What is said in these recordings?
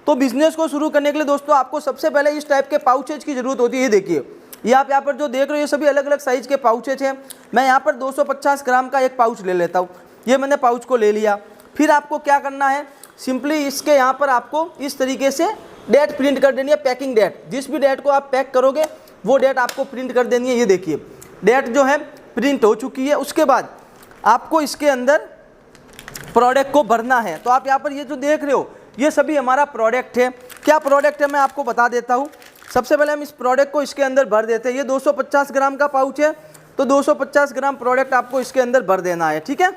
तो बिजनेस को शुरू करने के लिए दोस्तों आपको सबसे पहले इस टाइप के पाउचेज की जरूरत होती है। ये देखिए, ये आप यहाँ पर जो देख रहे हो ये सभी अलग अलग साइज के पाउचेज हैं। मैं यहाँ पर 250 ग्राम का एक पाउच ले लेता हूँ। ये मैंने पाउच को ले लिया। फिर आपको क्या करना है, सिंपली इसके यहाँ पर आपको इस तरीके से डेट प्रिंट कर देनी है, पैकिंग डेट। जिस भी डेट को आप पैक करोगे वो डेट आपको प्रिंट कर देनी है। ये देखिए डेट जो है प्रिंट हो चुकी है। उसके बाद आपको इसके अंदर प्रोडक्ट को भरना है। तो आप यहाँ पर ये जो देख रहे हो ये सभी हमारा प्रोडक्ट है। क्या प्रोडक्ट है मैं आपको बता देता हूँ। सबसे पहले हम इस प्रोडक्ट को इसके अंदर भर देते हैं। ये 250 ग्राम का पाउच है, तो 250 ग्राम प्रोडक्ट आपको इसके अंदर भर देना है। ठीक है,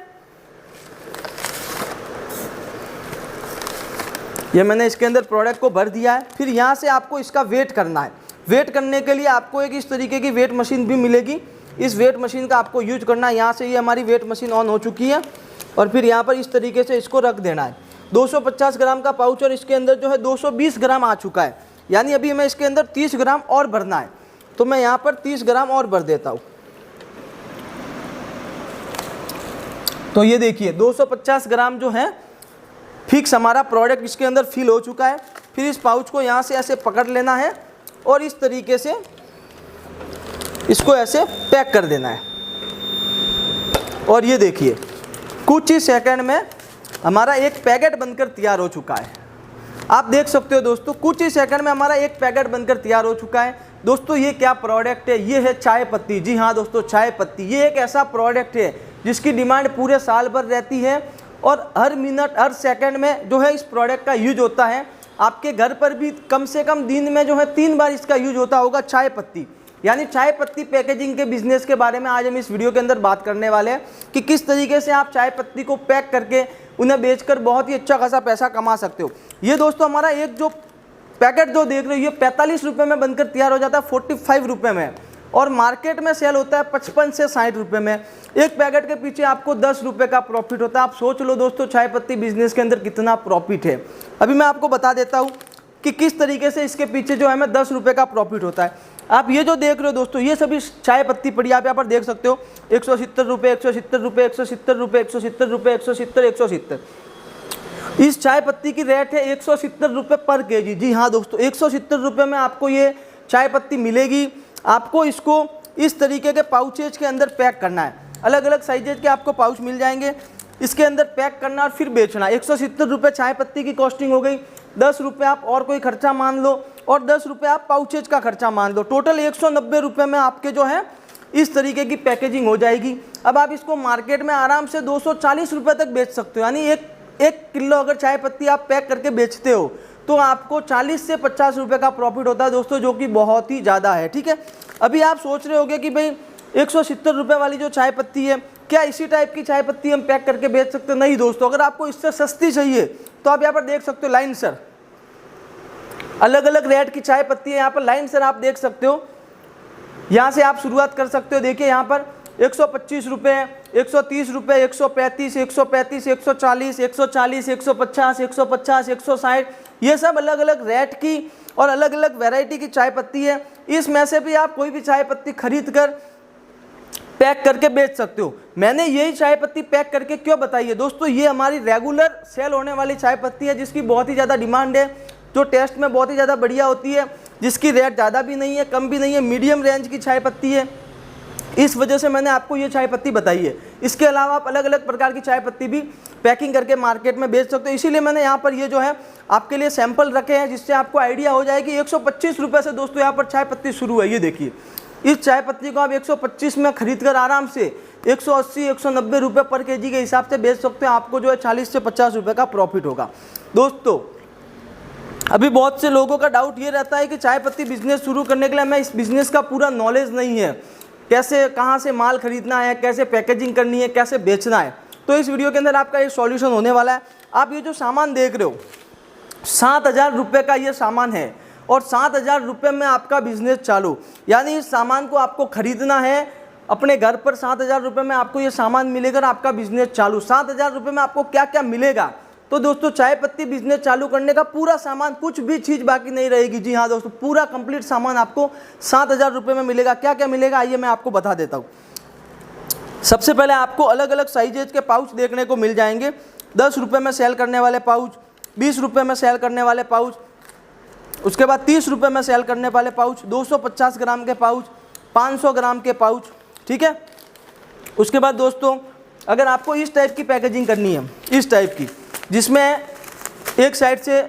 ये मैंने इसके अंदर प्रोडक्ट को भर दिया है। फिर यहाँ से आपको इसका वेट करना है। वेट करने के लिए आपको एक इस तरीके की वेट मशीन भी मिलेगी। इस वेट मशीन का आपको यूज करना है। यहाँ से ये हमारी वेट मशीन ऑन हो चुकी है और फिर यहाँ पर इस तरीके से इसको रख देना है। 250 ग्राम का पाउच और इसके अंदर जो है 220 ग्राम आ चुका है, यानी अभी हमें इसके अंदर 30 ग्राम और भरना है। तो मैं यहाँ पर 30 ग्राम और भर देता हूँ। तो ये देखिए 250 ग्राम जो है फिक्स हमारा प्रोडक्ट इसके अंदर फिल हो चुका है। फिर इस पाउच को यहाँ से ऐसे पकड़ लेना है और इस तरीके से इसको ऐसे पैक कर देना है। और ये देखिए कुछ ही सेकंड में हमारा एक पैकेट बनकर तैयार हो चुका है। आप देख सकते हो दोस्तों, कुछ ही सेकंड में हमारा एक पैकेट बनकर तैयार हो चुका है। दोस्तों ये क्या प्रोडक्ट है, ये है चाय पत्ती। जी हाँ दोस्तों, चाय पत्ती ये एक ऐसा प्रोडक्ट है जिसकी डिमांड पूरे साल भर रहती है और हर मिनट हर सेकंड में जो है इस प्रोडक्ट का यूज होता है। आपके घर पर भी कम से कम दिन में जो है 3 बार इसका यूज होता होगा। चाय पत्ती यानी चाय पत्ती पैकेजिंग के बिजनेस के बारे में आज हम इस वीडियो के अंदर बात करने वाले हैं कि किस तरीके से आप चाय पत्ती को पैक करके उन्हें बेचकर बहुत ही अच्छा खासा पैसा कमा सकते हो। ये दोस्तों हमारा एक जो पैकेट जो देख रहे हो ये 45 रुपये में बनकर तैयार हो जाता है, 45 रुपये में, और मार्केट में सेल होता है 55 से 60 रुपये में। एक पैकेट के पीछे आपको 10 रुपये का प्रॉफिट होता है। आप सोच लो दोस्तों चाय पत्ती बिजनेस के अंदर कितना प्रॉफिट है। अभी मैं आपको बता देता हूँ कि किस तरीके से इसके पीछे जो है हमें 10 रुपये का प्रॉफिट होता है। आप ये जो देख रहे हो दोस्तों ये सभी चाय पत्ती पड़ी, आप यहाँ पर देख सकते हो 170 रुपये, 170 रुपये, 170 रुपये, 170 रुपये, 170, 170। इस चाय पत्ती की रेट है 170 रुपये पर केजी। जी हाँ दोस्तों, 170 रुपये में आपको ये चाय पत्ती मिलेगी। आपको इसको इस तरीके के पाउचेज के अंदर पैक करना है। अलग अलग साइजेज के आपको पाउच मिल जाएंगे, इसके अंदर पैक करना और फिर बेचना। 170 रुपये चाय पत्ती की कॉस्टिंग हो गई। 10 रुपये आप और कोई खर्चा मान लो और 10 रुपये आप पाउचेज का खर्चा मान लो। टोटल 190 रुपये में आपके जो है इस तरीके की पैकेजिंग हो जाएगी। अब आप इसको मार्केट में आराम से 240 रुपये तक बेच सकते हो। यानी एक किलो अगर चाय पत्ती आप पैक करके बेचते हो तो आपको 40 से 50 रुपये का प्रॉफिट होता है दोस्तों, जो कि बहुत ही ज़्यादा है। ठीक है, अभी आप सोच रहे होंगे कि भाई 170 रुपये वाली जो चाय पत्ती है, क्या इसी टाइप की चाय पत्ती हम पैक करके बेच सकते हैं? नहीं दोस्तों, अगर आपको इससे सस्ती चाहिए तो आप यहाँ पर देख सकते हो लाइन सर, अलग अलग रेट की चाय पत्ती है। यहाँ पर लाइन सर आप देख सकते हो, यहाँ से आप शुरुआत कर सकते हो। देखिए यहाँ पर 125 रुपये, 130 रुपये, 135, 135, 140, 140, 150, 150, 160, ये सब अलग अलग रेट की और अलग अलग वैरायटी की चाय पत्ती है। इसमें से भी आप कोई भी चाय पत्ती खरीद कर पैक करके बेच सकते हो। मैंने यही चाय पत्ती पैक करके क्यों बताई है दोस्तों, ये हमारी रेगुलर सेल होने वाली चाय पत्ती है जिसकी बहुत ही ज़्यादा डिमांड है, जो टेस्ट में बहुत ही ज़्यादा बढ़िया होती है, जिसकी रेट ज़्यादा भी नहीं है कम भी नहीं है, मीडियम रेंज की चाय पत्ती है। इस वजह से मैंने आपको ये चाय पत्ती बताई है। इसके अलावा आप अलग अलग प्रकार की चाय पत्ती भी पैकिंग करके मार्केट में बेच सकते हो। इसीलिए मैंने यहाँ पर ये जो है आपके लिए सैंपल रखे हैं, जिससे आपको आइडिया हो जाए कि 125 रुपये से दोस्तों यहाँ पर चाय पत्ती शुरू है। ये देखिए इस चाय पत्ती को आप 125 में खरीद कर आराम से 180, 190 रुपये पर केजी के हिसाब से बेच सकते हो। आपको जो है 40 से 50 रुपये का प्रॉफिट होगा। दोस्तों अभी बहुत से लोगों का डाउट ये रहता है कि चाय पत्ती बिजनेस शुरू करने के लिए हमें इस बिजनेस का पूरा नॉलेज नहीं है, कैसे कहाँ से माल खरीदना है, कैसे पैकेजिंग करनी है, कैसे बेचना है। तो इस वीडियो के अंदर आपका एक सॉल्यूशन होने वाला है। आप ये जो सामान देख रहे हो 7,000 रुपये का ये सामान है और 7,000 रुपये में आपका बिजनेस चालू। यानी इस सामान को आपको खरीदना है अपने घर पर, 7,000 रुपये में आपको ये सामान मिलेगा और आपका बिजनेस चालू। 7,000 रुपये में आपको क्या क्या मिलेगा, तो दोस्तों चाय पत्ती बिजनेस चालू करने का पूरा सामान, कुछ भी चीज़ बाकी नहीं रहेगी। जी हाँ दोस्तों, पूरा कंप्लीट सामान आपको 7,000 रुपये में मिलेगा। क्या क्या मिलेगा आइए मैं आपको बता देता हूँ। सबसे पहले आपको अलग अलग साइजेज के पाउच देखने को मिल जाएंगे। 10 रुपये में सेल करने वाले पाउच, 20 रुपये में सेल करने वाले पाउच, उसके बाद 30 रुपये में सेल करने वाले पाउच, 250 ग्राम के पाउच, 500 ग्राम के पाउच, ठीक है। उसके बाद दोस्तों अगर आपको इस टाइप की पैकेजिंग करनी है, इस टाइप की, जिसमें एक साइड से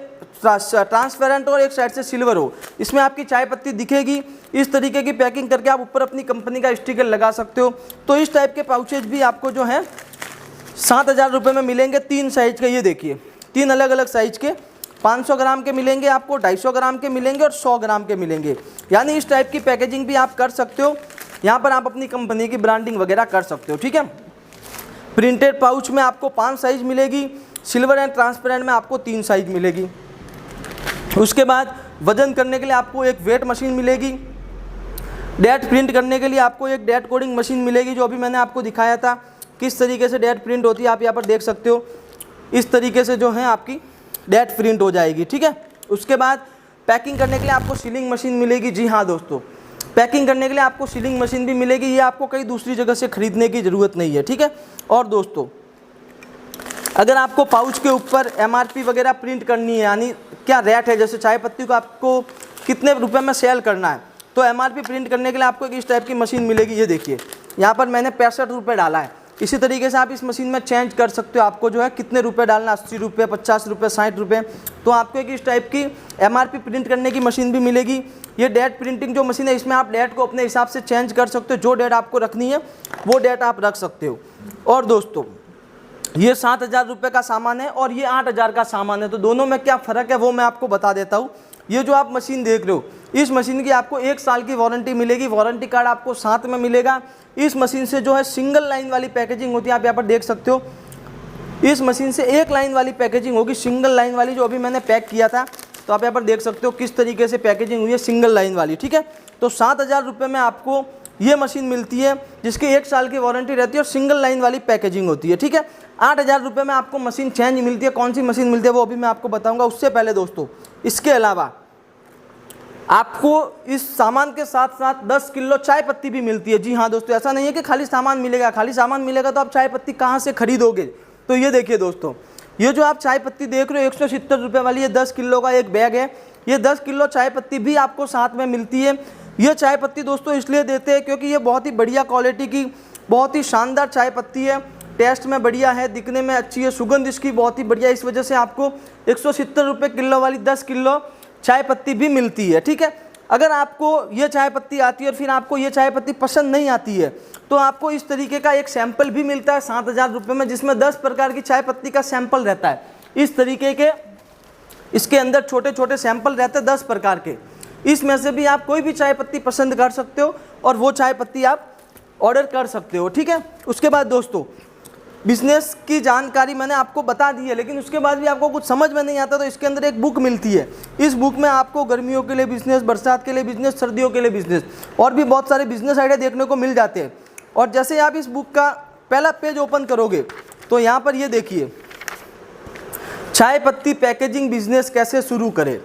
ट्रांसपेरेंट और एक साइड से सिल्वर हो, इसमें आपकी चाय पत्ती दिखेगी, इस तरीके की पैकिंग करके आप ऊपर अपनी कंपनी का स्टिकर लगा सकते हो। तो इस टाइप के पाउचेज भी आपको जो है 7,000 रुपये में मिलेंगे। 3 साइज के, ये देखिए 3 अलग अलग साइज के, 500 ग्राम के मिलेंगे आपको, 250 ग्राम के मिलेंगे और 100 ग्राम के मिलेंगे। यानी इस टाइप की पैकेजिंग भी आप कर सकते हो। यहाँ पर आप अपनी कंपनी की ब्रांडिंग वगैरह कर सकते हो, ठीक है। प्रिंटेड पाउच में आपको 5 साइज मिलेगी, सिल्वर एंड ट्रांसपेरेंट में आपको 3 साइज मिलेगी। उसके बाद वजन करने के लिए आपको एक वेट मशीन मिलेगी, डेट प्रिंट करने के लिए आपको एक डेट कोडिंग मशीन मिलेगी, जो अभी मैंने आपको दिखाया था किस तरीके से डेट प्रिंट होती है, आप यहाँ पर देख सकते हो। इस तरीके से जो है आपकी डेट प्रिंट हो जाएगी, ठीक है। उसके बाद पैकिंग करने के लिए आपको सीलिंग मशीन मिलेगी। जी हाँ दोस्तों, पैकिंग करने के लिए आपको सीलिंग मशीन भी मिलेगी, ये आपको कहीं दूसरी जगह से खरीदने की ज़रूरत नहीं है, ठीक है। और दोस्तों अगर आपको पाउच के ऊपर MRP वगैरह प्रिंट करनी है, यानी क्या रेट है, जैसे चाय पत्ती को आपको कितने रुपए में सेल करना है, तो MRP प्रिंट करने के लिए आपको एक इस टाइप की मशीन मिलेगी। ये देखिए यहाँ पर मैंने 65 रुपये डाला है। इसी तरीके से आप इस मशीन में चेंज कर सकते हो, आपको जो है कितने रुपए डालना, 80 रुपये, 50 रुपये, 60 रुपये। तो आपको एक इस टाइप की MRP प्रिंट करने की मशीन भी मिलेगी। ये डेट प्रिंटिंग जो मशीन है, इसमें आप डेट को अपने हिसाब से चेंज कर सकते हो, जो डेट आपको रखनी है वो डेट आप रख सकते हो। और दोस्तों ये 7,000 रुपये का सामान है और ये 8,000 का सामान है, तो दोनों में क्या फ़र्क है वो मैं आपको बता देता हूँ। ये जो आप मशीन देख रहे हो, इस मशीन की आपको 1 साल की वारंटी मिलेगी, वारंटी कार्ड आपको साथ में मिलेगा। इस मशीन से जो है सिंगल लाइन वाली पैकेजिंग होती है, आप यहाँ पर देख सकते हो। इस मशीन से 1 लाइन वाली पैकेजिंग होगी, सिंगल लाइन वाली, जो अभी मैंने पैक किया था। तो आप यहाँ पर देख सकते हो किस तरीके से पैकेजिंग हुई है, सिंगल लाइन वाली, ठीक है। तो 7,000 रुपये में आपको ये मशीन मिलती है, जिसकी 1 साल की वारंटी रहती है और सिंगल लाइन वाली पैकेजिंग होती है, ठीक है। 8,000 रुपये में आपको मशीन चेंज मिलती है। कौन सी मशीन मिलती है वो अभी मैं आपको बताऊंगा। उससे पहले दोस्तों इसके अलावा आपको इस सामान के साथ साथ 10 किलो चाय पत्ती भी मिलती है। जी हाँ दोस्तों, ऐसा नहीं है कि खाली सामान मिलेगा, खाली सामान मिलेगा तो आप चाय पत्ती कहाँ से खरीदोगे। तो ये देखिए दोस्तों, ये जो आप चाय पत्ती देख रहे हो 170 रुपये वाली, ये 10 किलो का एक बैग है। ये 10 किलो चाय पत्ती भी आपको साथ में मिलती है। ये चाय पत्ती दोस्तों इसलिए देते हैं क्योंकि ये बहुत ही बढ़िया क्वालिटी की, बहुत ही शानदार चाय पत्ती है, टेस्ट में बढ़िया है, दिखने में अच्छी है, सुगंध इसकी बहुत ही बढ़िया। इस वजह से आपको 170 रुपये किलो वाली 10 किलो चाय पत्ती भी मिलती है, ठीक है। अगर आपको ये चाय पत्ती आती है और फिर आपको ये चाय पत्ती पसंद नहीं आती है, तो आपको इस तरीके का एक सैंपल भी मिलता है 7,000 रुपये में, जिसमें 10 प्रकार की चाय पत्ती का सैंपल रहता है। इस तरीके के इसके अंदर छोटे छोटे सैंपल रहते हैं 10 प्रकार के। इसमें से भी आप कोई भी चाय पत्ती पसंद कर सकते हो और वो चाय पत्ती आप ऑर्डर कर सकते हो, ठीक है। उसके बाद दोस्तों बिजनेस की जानकारी मैंने आपको बता दी है, लेकिन उसके बाद भी आपको कुछ समझ में नहीं आता तो इसके अंदर एक बुक मिलती है। इस बुक में आपको गर्मियों के लिए बिजनेस, बरसात के लिए बिजनेस, सर्दियों के लिए बिजनेस और भी बहुत सारे बिजनेस आइडिया देखने को मिल जाते हैं। और जैसे आप इस बुक का पहला पेज ओपन करोगे तो यहाँ पर ये देखिए, चाय पत्ती पैकेजिंग बिजनेस कैसे शुरू करें।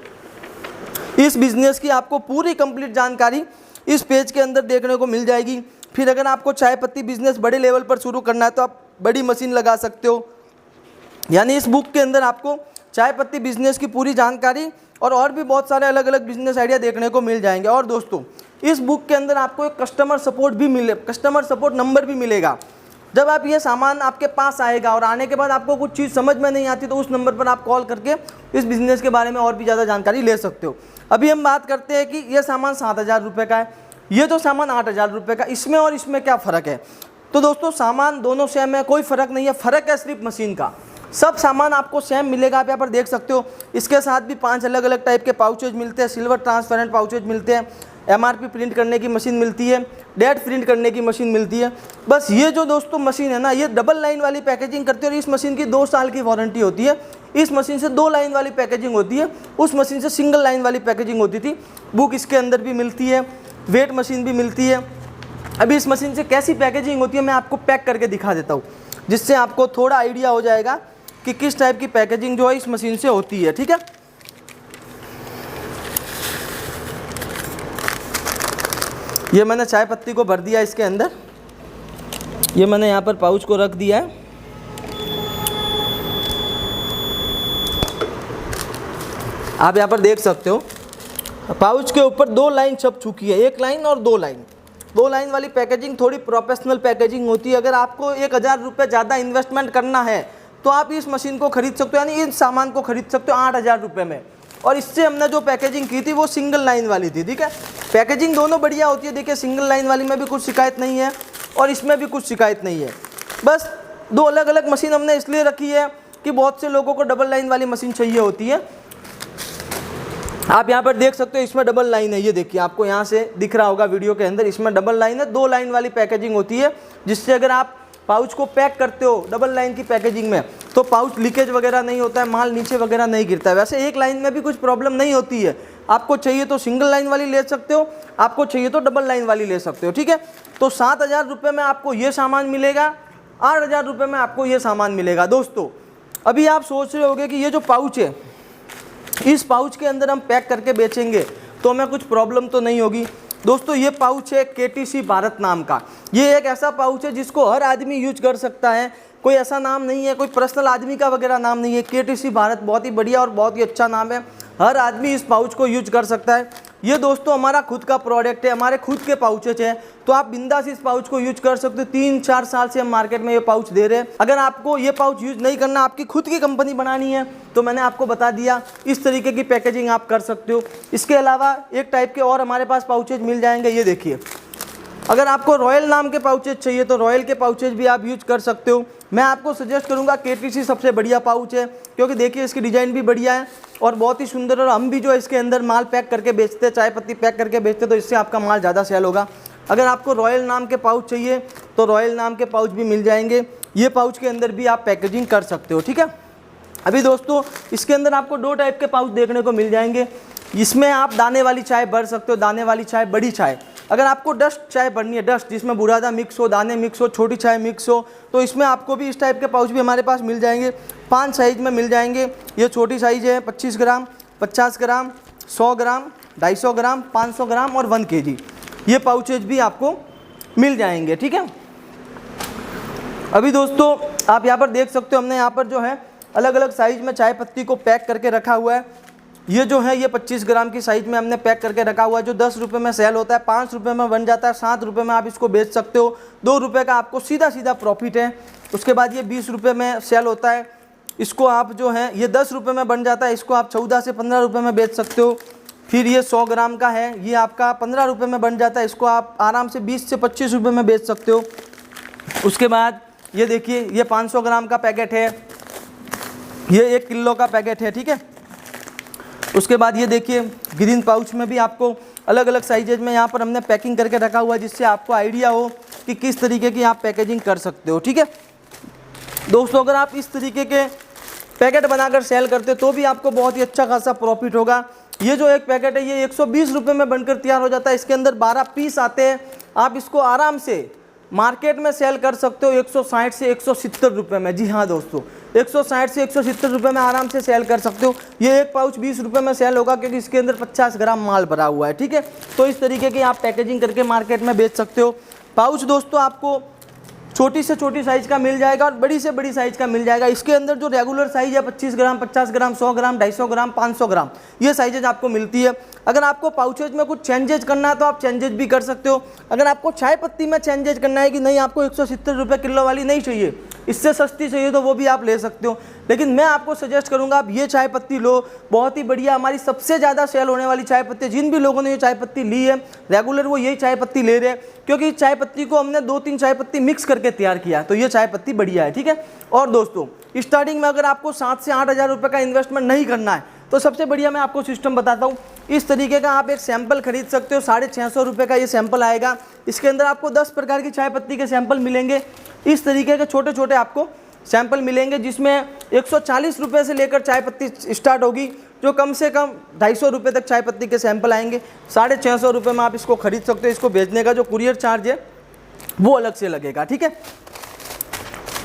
इस बिजनेस की आपको पूरी कंप्लीट जानकारी इस पेज के अंदर देखने को मिल जाएगी। फिर अगर आपको चाय पत्ती बिजनेस बड़े लेवल पर शुरू करना है तो आप बड़ी मशीन लगा सकते हो। यानी इस बुक के अंदर आपको चाय पत्ती बिजनेस की पूरी जानकारी और भी बहुत सारे अलग अलग बिजनेस आइडिया देखने को मिल जाएंगे। और दोस्तों इस बुक के अंदर आपको एक कस्टमर सपोर्ट नंबर भी मिलेगा। जब आप ये सामान आपके पास आएगा और आने के बाद आपको कुछ चीज़ समझ में नहीं आती तो उस नंबर पर आप कॉल करके इस बिज़नेस के बारे में और भी ज़्यादा जानकारी ले सकते हो। अभी हम बात करते हैं कि ये सामान 7,000 रुपये का है, ये तो सामान 8,000 रुपये का, इसमें और इसमें क्या फ़र्क है। तो दोस्तों सामान दोनों सेम है, कोई फ़र्क नहीं है, फ़र्क है सिर्फ मशीन का। सब सामान आपको सेम मिलेगा, आप यहाँ पर देख सकते हो। इसके साथ भी 5 अलग अलग टाइप के पाउचेज मिलते हैं, सिल्वर ट्रांसपेरेंट पाउचेज मिलते हैं, MRP प्रिंट करने की मशीन मिलती है, डेट प्रिंट करने की मशीन मिलती है। बस ये जो दोस्तों मशीन है ना, ये डबल लाइन वाली पैकेजिंग करती है और इस मशीन की 2 साल की वारंटी होती है। इस मशीन से 2 लाइन वाली पैकेजिंग होती है, उस मशीन से सिंगल लाइन वाली पैकेजिंग होती थी। बुक इसके अंदर भी मिलती है, वेट मशीन भी मिलती है। अभी इस मशीन से कैसी पैकेजिंग होती है मैं आपको पैक करके दिखा देता हूँ, जिससे आपको थोड़ा आइडिया हो जाएगा कि किस टाइप की पैकेजिंग जो है इस मशीन से होती है, ठीक है। ये मैंने चाय पत्ती को भर दिया इसके अंदर, ये मैंने यहाँ पर पाउच को रख दिया है। आप यहाँ पर देख सकते हो पाउच के ऊपर 2 लाइन छप चुकी है, 1 लाइन और 2 लाइन। 2 लाइन वाली पैकेजिंग थोड़ी प्रोफेशनल पैकेजिंग होती है। अगर आपको 1000 रुपये ज़्यादा इन्वेस्टमेंट करना है तो आप इस मशीन को खरीद सकते हो, यानी इस सामान को खरीद सकते हो 8000 रुपये में। और इससे हमने जो पैकेजिंग की थी वो सिंगल लाइन वाली थी, ठीक है। पैकेजिंग दोनों बढ़िया होती है। देखिए सिंगल लाइन वाली में भी कुछ शिकायत नहीं है और इसमें भी कुछ शिकायत नहीं है। बस 2 अलग अलग मशीन हमने इसलिए रखी है कि बहुत से लोगों को डबल लाइन वाली मशीन चाहिए होती है। आप यहाँ पर देख सकते हो इसमें डबल लाइन है, ये देखिए आपको यहाँ से दिख रहा होगा वीडियो के अंदर, इसमें डबल लाइन है। 2 लाइन वाली पैकेजिंग होती है जिससे अगर आप पाउच को पैक करते हो डबल लाइन की पैकेजिंग में तो पाउच लीकेज वगैरह नहीं होता है, माल नीचे वगैरह नहीं गिरता है। वैसे 1 लाइन में भी कुछ प्रॉब्लम नहीं होती है। आपको चाहिए तो सिंगल लाइन वाली ले सकते हो, आपको चाहिए तो डबल लाइन वाली ले सकते हो, ठीक है। तो 7000 रुपये में आपको ये सामान मिलेगा, 8000 रुपये में आपको ये सामान मिलेगा। दोस्तों अभी आप सोच रहे होंगे कि ये जो पाउच है, इस पाउच के अंदर हम पैक करके बेचेंगे तो हमें कुछ प्रॉब्लम तो नहीं होगी। दोस्तों ये पाउच है KTC भारत नाम का। ये एक ऐसा पाउच है जिसको हर आदमी यूज कर सकता है, कोई ऐसा नाम नहीं है, कोई पर्सनल आदमी का वगैरह नाम नहीं है। KTC भारत बहुत ही बढ़िया और बहुत ही अच्छा नाम है, हर आदमी इस पाउच को यूज कर सकता है। ये दोस्तों हमारा खुद का प्रोडक्ट है, हमारे खुद के पाउचेज हैं, तो आप बिंदास इस पाउच को यूज कर सकते हो। 3-4 साल से हम मार्केट में ये पाउच दे रहे हैं। अगर आपको ये पाउच यूज नहीं करना, आपकी खुद की कंपनी बनानी है, तो मैंने आपको बता दिया इस तरीके की पैकेजिंग आप कर सकते हो। इसके अलावा एक टाइप के और हमारे पास पाउचेज मिल जाएंगे, ये देखिए। अगर आपको रॉयल नाम के पाउचेज चाहिए तो रॉयल के पाउचेज भी आप यूज कर सकते हो। मैं आपको सजेस्ट करूंगा KTC सबसे बढ़िया पाउच है, क्योंकि देखिए इसकी डिज़ाइन भी बढ़िया है और बहुत ही सुंदर। और हम भी जो इसके अंदर माल पैक करके बेचते हैं, चाय पत्ती पैक करके बेचते हैं, तो इससे आपका माल ज़्यादा सेल होगा। अगर आपको रॉयल नाम के पाउच चाहिए तो रॉयल नाम के पाउच भी मिल जाएंगे। ये पाउच के अंदर भी आप पैकेजिंग कर सकते हो, ठीक है। अभी दोस्तों इसके अंदर आपको 2 टाइप के पाउच देखने को मिल जाएंगे। इसमें आप दाने वाली चाय भर सकते हो, दाने वाली चाय, बड़ी चाय। अगर आपको डस्ट चाय भरनी है, डस्ट जिसमें बुरादा मिक्स हो, दाने मिक्स हो, छोटी चाय मिक्स हो, तो इसमें आपको भी इस टाइप के पाउच भी हमारे पास मिल जाएंगे। 5 साइज़ में मिल जाएंगे। ये छोटी साइज़ है 25 ग्राम, 50 ग्राम, 100 ग्राम, 250 ग्राम, 500 ग्राम और 1 kg। ये पाउचेज भी आपको मिल जाएंगे, ठीक है। अभी दोस्तों आप यहाँ पर देख सकते हो हमने यहाँ पर जो है अलग अलग साइज़ में चाय पत्ती को पैक करके रखा हुआ है। ये जो है ये 25 ग्राम की साइज़ में हमने पैक करके रखा हुआ है, जो 10 रुपये में सेल होता है, 5 रुपये में बन जाता है, 7 रुपये में आप इसको बेच सकते हो। 2 रुपये का आपको सीधा सीधा प्रॉफिट है। उसके बाद ये 20 रुपये में सेल होता है, इसको आप जो है ये 10 रुपये में बन जाता है, इसको आप 14 से 15 रुपये में बेच सकते हो। फिर ये 100 ग्राम का है, ये आपका 15 रुपये में बन जाता है, इसको आप आराम से 20 से 25 रुपये में बेच सकते हो। उसके बाद ये देखिए ये 500 ग्राम का पैकेट है, ये 1 किलो का पैकेट है, ठीक है। उसके बाद ये देखिए ग्रीन पाउच में भी आपको अलग अलग साइजेज में यहाँ पर हमने पैकिंग करके रखा हुआ है, जिससे आपको आइडिया हो कि किस तरीके की आप पैकेजिंग कर सकते हो, ठीक है। दोस्तों अगर आप इस तरीके के पैकेट बनाकर सेल करते हो तो भी आपको बहुत ही अच्छा खासा प्रॉफिट होगा। ये जो एक पैकेट है ये 120 रुपये में बनकर तैयार हो जाता है। इसके अंदर 12 पीस आते हैं। आप इसको आराम से मार्केट में सेल कर सकते हो 160 से 170 रुपये में। जी हाँ दोस्तों, 160 से 170 रुपये में आराम से सेल कर सकते हो। ये एक पाउच 20 रुपये में सेल होगा, क्योंकि इसके अंदर 50 ग्राम माल भरा हुआ है, ठीक है। तो इस तरीके की आप पैकेजिंग करके मार्केट में बेच सकते हो। पाउच दोस्तों आपको छोटी से छोटी साइज़ का मिल जाएगा और बड़ी से बड़ी साइज़ का मिल जाएगा। इसके अंदर जो रेगुलर साइज़ है 25 ग्राम, 50 ग्राम, 100 ग्राम, 250 ग्राम, 500 ग्राम, ये साइजेज आपको मिलती है। अगर आपको पाउचेज में कुछ चेंजेज करना है तो आप चेंजेज भी कर सकते हो। अगर आपको चाय पत्ती में चेंजेज करना है कि नहीं आपको 170 रुपये किलो वाली नहीं चाहिए, इससे सस्ती चाहिए, तो वो भी आप ले सकते हो। लेकिन मैं आपको सजेस्ट करूंगा आप ये चाय पत्ती लो, बहुत ही बढ़िया, हमारी सबसे ज़्यादा सेल होने वाली चाय पत्ती। जिन भी लोगों ने ये चाय पत्ती ली है रेगुलर वो यही चाय पत्ती ले रहे हैं, क्योंकि चाय पत्ती को हमने 2-3 चाय पत्ती मिक्स करके तैयार किया, तो ये चाय पत्ती बढ़िया है, ठीक है। और दोस्तों स्टार्टिंग में अगर आपको 7 से 8 हज़ार रुपये का इन्वेस्टमेंट नहीं करना है तो सबसे बढ़िया मैं आपको सिस्टम बताता हूँ। इस तरीके का आप एक सैंपल खरीद सकते हो, 650 रुपये का ये सैंपल आएगा। इसके अंदर आपको 10 प्रकार की चाय पत्ती के सैंपल मिलेंगे। इस तरीके के छोटे छोटे आपको सैंपल मिलेंगे, जिसमें 140 रुपये से लेकर चाय पत्ती स्टार्ट होगी, जो कम से कम 250 रुपये तक चाय पत्ती के सैंपल आएंगे। 650 रुपये में आप इसको खरीद सकते हो। इसको भेजने का जो कुरियर चार्ज है वो अलग से लगेगा, ठीक है।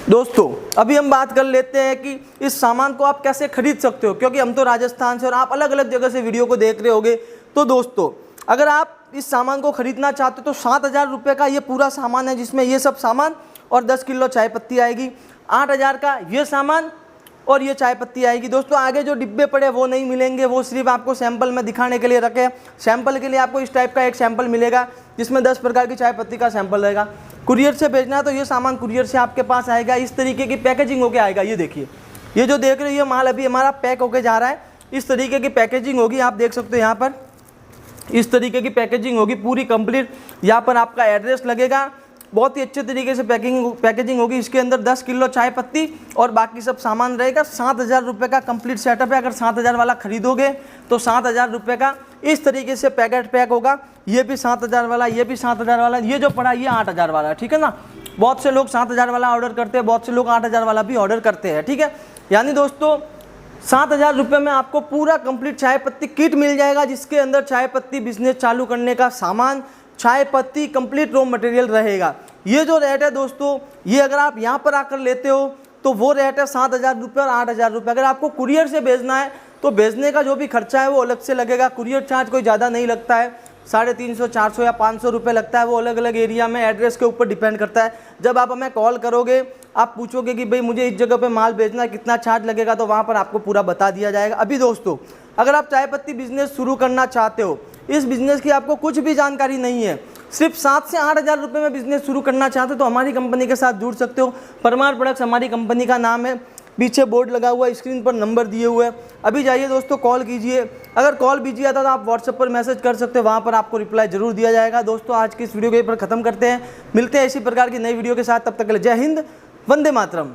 दोस्तों अभी हम बात कर लेते हैं कि इस सामान को आप कैसे खरीद सकते हो, क्योंकि हम तो राजस्थान से और आप अलग अलग जगह से वीडियो को देख रहे होगे। तो दोस्तों अगर आप इस सामान को खरीदना चाहते हो तो 7,000 रुपये का ये पूरा सामान है, जिसमें ये सब सामान और 10 किलो चाय पत्ती आएगी। 8,000 का ये सामान और ये चाय पत्ती आएगी। दोस्तों आगे जो डिब्बे पड़े वो नहीं मिलेंगे, वो सिर्फ आपको सैंपल में दिखाने के लिए रखे। सैंपल के लिए आपको इस टाइप का एक सैंपल मिलेगा जिसमें 10 प्रकार की चाय पत्ती का सैंपल रहेगा। कुरियर से भेजना है तो ये सामान कुरियर से आपके पास आएगा, इस तरीके की पैकेजिंग होके आएगा। ये देखिए, ये जो देख रहे हो ये माल अभी हमारा पैक होके जा रहा है, इस तरीके की पैकेजिंग होगी। आप देख सकते हो यहाँ पर इस तरीके की पैकेजिंग होगी पूरी कंप्लीट। यहाँ पर आपका एड्रेस लगेगा, बहुत ही अच्छे तरीके से पैकेजिंग होगी। इसके अंदर 10 किलो चाय पत्ती और बाकी सब सामान रहेगा। 7,000 रुपये का कंप्लीट सेटअप है। अगर 7,000 वाला खरीदोगे तो 7,000 रुपये का इस तरीके से पैकेट पैक होगा। ये भी 7,000 वाला, ये भी 7,000 वाला, ये जो पड़ा ये 8,000 वाला है, ठीक है ना। बहुत से लोग 7,000 वाला ऑर्डर करते हैं, बहुत से लोग 8,000 वाला भी ऑर्डर करते हैं, ठीक है। यानी दोस्तों 7,000 रुपये में आपको पूरा कंप्लीट चाय पत्ती किट मिल जाएगा, जिसके अंदर चाय पत्ती बिजनेस चालू करने का सामान, चाय पत्ती कंप्लीट रॉ मटेरियल रहेगा। ये जो रेट है दोस्तों, ये अगर आप यहाँ पर आकर लेते हो तो वो रेट है 7,000 रुपये और 8,000 रुपये। अगर आपको कुरियर से भेजना है तो भेजने का जो भी खर्चा है वो अलग से लगेगा। कुरियर चार्ज कोई ज़्यादा नहीं लगता है, 350, 400 या 500 रुपये लगता है। वो अलग अलग एरिया में एड्रेस के ऊपर डिपेंड करता है। जब आप हमें कॉल करोगे, आप पूछोगे कि भाई मुझे इस जगह पे माल भेजना है, कितना चार्ज लगेगा, तो वहाँ पर आपको पूरा बता दिया जाएगा। अभी दोस्तों अगर आप चाय पत्ती बिजनेस शुरू करना चाहते हो, इस बिज़नेस की आपको कुछ भी जानकारी नहीं है, सिर्फ 7 से 8,000 रुपये में बिजनेस शुरू करना चाहते हो तो हमारी कंपनी के साथ जुड़ सकते हो। परमार प्रोडक्ट्स हमारी कंपनी का नाम है, पीछे बोर्ड लगा हुआ है, स्क्रीन पर नंबर दिए हुए हैं। अभी जाइए दोस्तों, कॉल कीजिए। अगर कॉल बिजी आता तो आप व्हाट्सएप पर मैसेज कर सकते हो, वहाँ पर आपको रिप्लाई जरूर दिया जाएगा। दोस्तों आज की इस वीडियो के पर ख़त्म करते हैं, मिलते हैं इसी प्रकार की नई वीडियो के साथ। तब तक के लिए जय हिंद, वंदे मातरम।